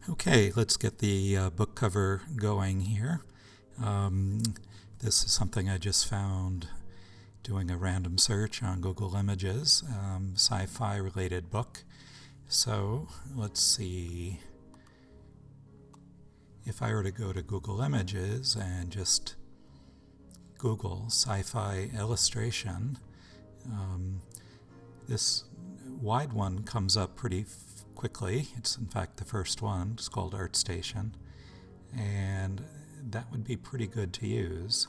Okay, let's get the book cover going here. This is something I just found doing a random search on Google Images, sci-fi related book. So let's see. If I were to go to Google Images and just Google sci-fi illustration, this wide one comes up pretty quickly. It's in fact the first one. It's called ArtStation, and that would be pretty good to use.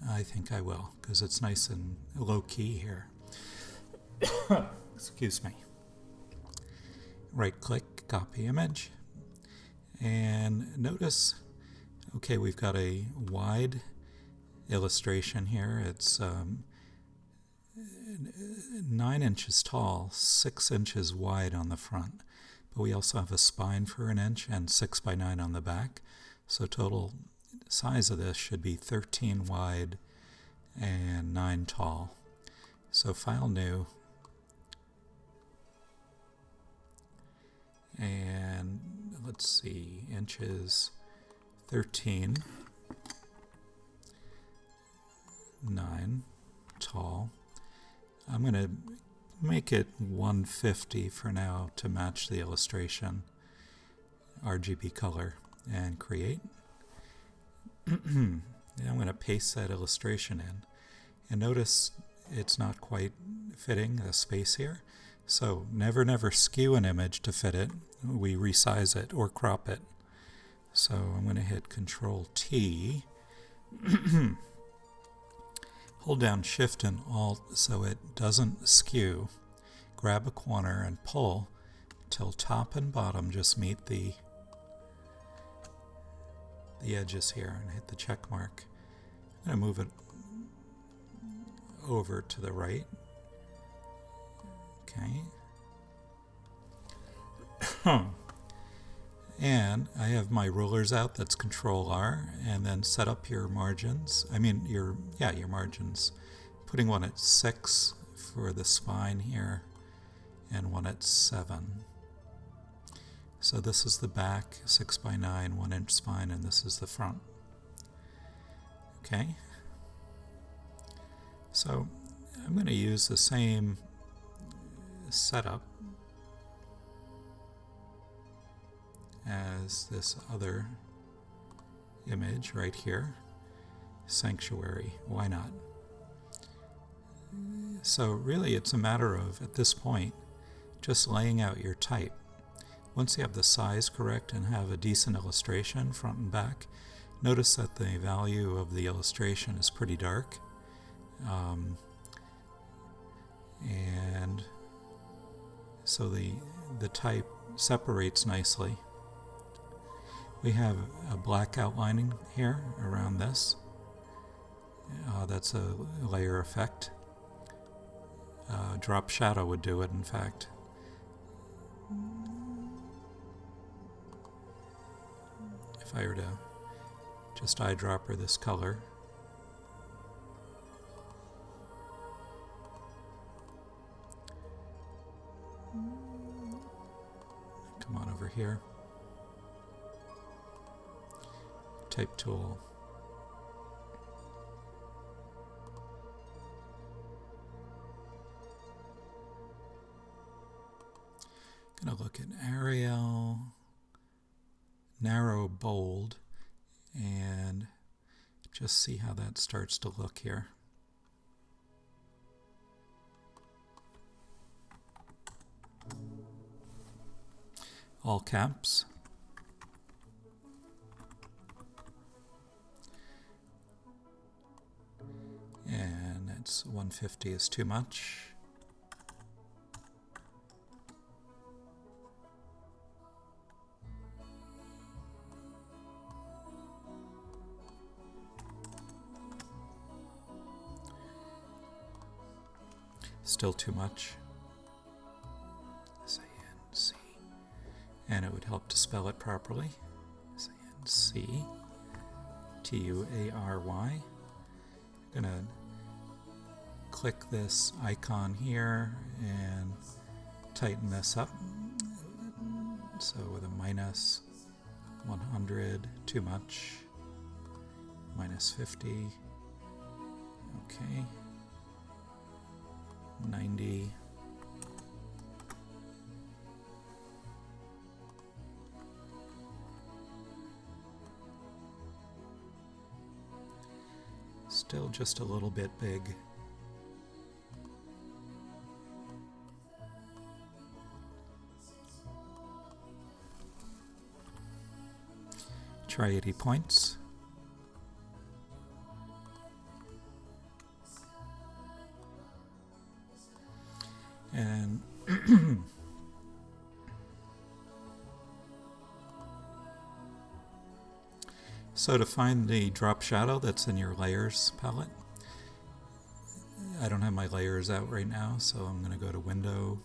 I think I will, because it's nice and low-key here. Excuse me. Right-click, copy image, and notice, okay, we've got a wide illustration here. It's 9 inches tall, 6 inches wide on the front, but we also have a spine for 1 inch and 6 by 9 on the back. So total size of this should be 13 wide and 9 tall. So file new, and let's see, inches 13, 9 tall. I'm going to make it 150 for now to match the illustration, RGB color, and create. And I'm going to paste that illustration in. And notice it's not quite fitting the space here. So never skew an image to fit it. We resize it or crop it. So I'm going to hit Control T. Hold down Shift and Alt so it doesn't skew. Grab a corner and pull till top and bottom just meet the edges here, and hit the check mark. I'm going to move it over to the right. Okay. And I have my rulers out, that's Control R, and then set up your margins. Your margins. Putting one at 6 for the spine here, and one at 7. So this is the back, 6 by 9, 1 inch spine, and this is the front. Okay. So I'm going to use the same setup as this other image right here, Sanctuary. Why not? So really it's a matter of, at this point, just laying out your type. Once you have the size correct and have a decent illustration front and back, notice that the value of the illustration is pretty dark. And so the type separates nicely. We have a black outlining here around this. That's a layer effect. Drop shadow would do it, in fact. If I were to just eyedropper this color. Come on over here. Type tool. Gonna look at Arial, narrow, bold, and just see how that starts to look here. All caps. And it's 150 is too much. Still too much. S-A-N-C. And it would help to spell it properly. S-A-N-C. T-U-A-R-Y. I'm going to click this icon here and tighten this up So with a minus 100, too much. Minus 50. Okay. 90. Still just a little bit big. Try 80 points. And so to find the drop shadow that's in your layers palette, I don't have my layers out right now, so I'm going to go to Window,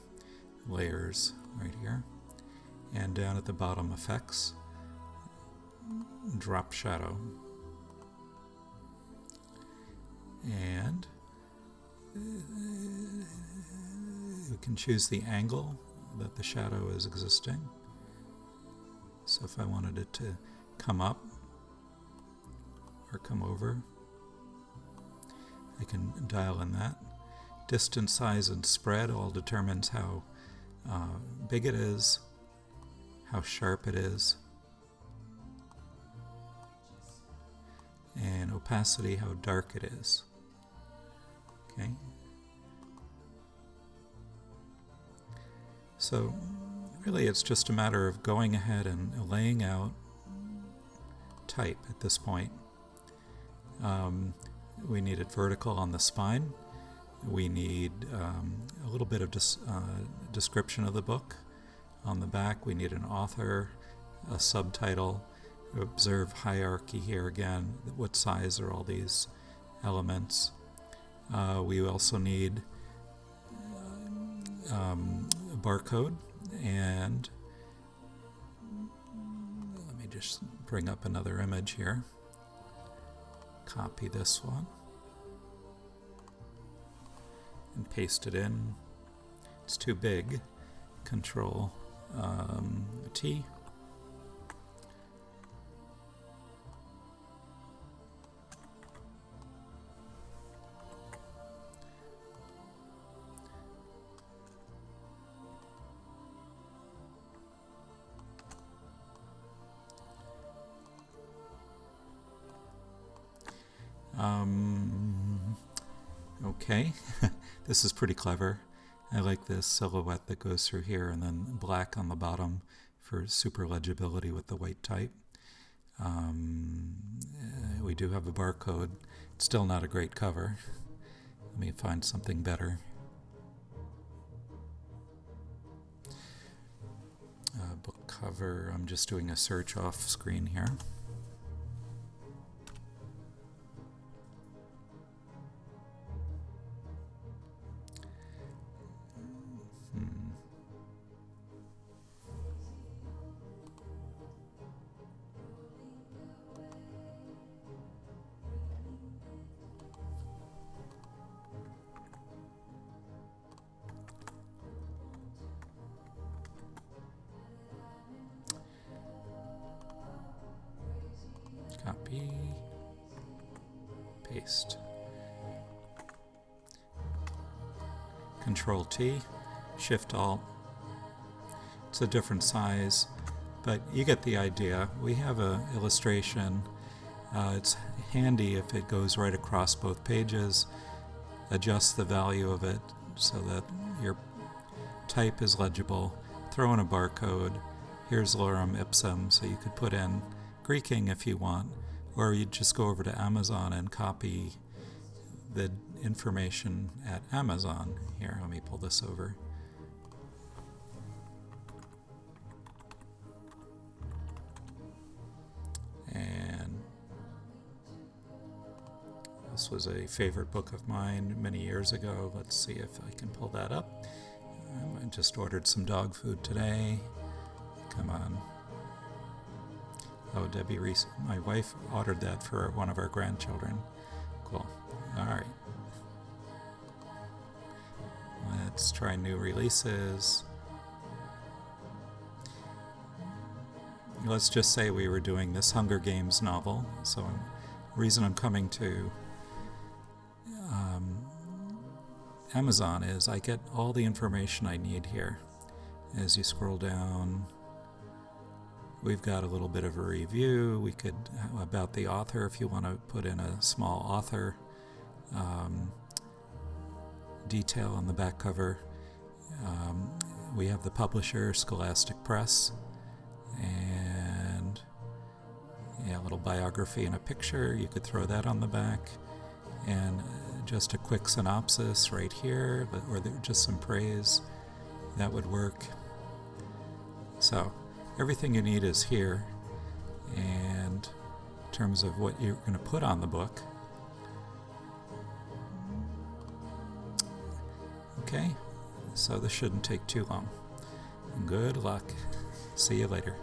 Layers right here, and down at the bottom, Effects, Drop Shadow. And you can choose the angle that the shadow is existing. So if I wanted it to come up or come over, I can dial in that. Distance, size, and spread all determines how big it is, how sharp it is, and opacity, how dark it is. Okay. So really it's just a matter of going ahead and laying out type at this point. We need it vertical on the spine. We need a little bit of description of the book. On the back we need an author, a subtitle. Observe hierarchy here again. What size are all these elements? We also need a barcode, and let me just bring up another image here. Copy this one and paste it in. It's too big. Control T. Okay, this is pretty clever. I like this silhouette that goes through here and then black on the bottom for super legibility with the white type. We do have a barcode. It's still not a great cover. Let me find something better. Book cover, I'm just doing a search off screen here. Copy, paste. Control T, Shift Alt. It's a different size, but you get the idea. We have an illustration. It's handy if it goes right across both pages. Adjust the value of it so that your type is legible. Throw in a barcode. Here's lorem ipsum, so you could put in Greeking if you want, or you just go over to Amazon and copy the information at Amazon. Here, let me pull this over. And this was a favorite book of mine many years ago. Let's see if I can pull that up. I just ordered some dog food today. Come on. Oh, Debbie Reese, my wife ordered that for one of our grandchildren. Cool. All right. Let's try new releases. let's just say we were doing this Hunger Games novel. So the reason I'm coming to Amazon is I get all the information I need here. As you scroll down, we've got a little bit of a review. We could, about the author, if you want to put in a small author detail on the back cover. We have the publisher, Scholastic Press, and a little biography and a picture. You could throw that on the back, and just a quick synopsis right here, or just some praise. That would work. So everything you need is here. And in terms of what you're going to put on the book, okay, so this shouldn't take too long. Good luck. See you later.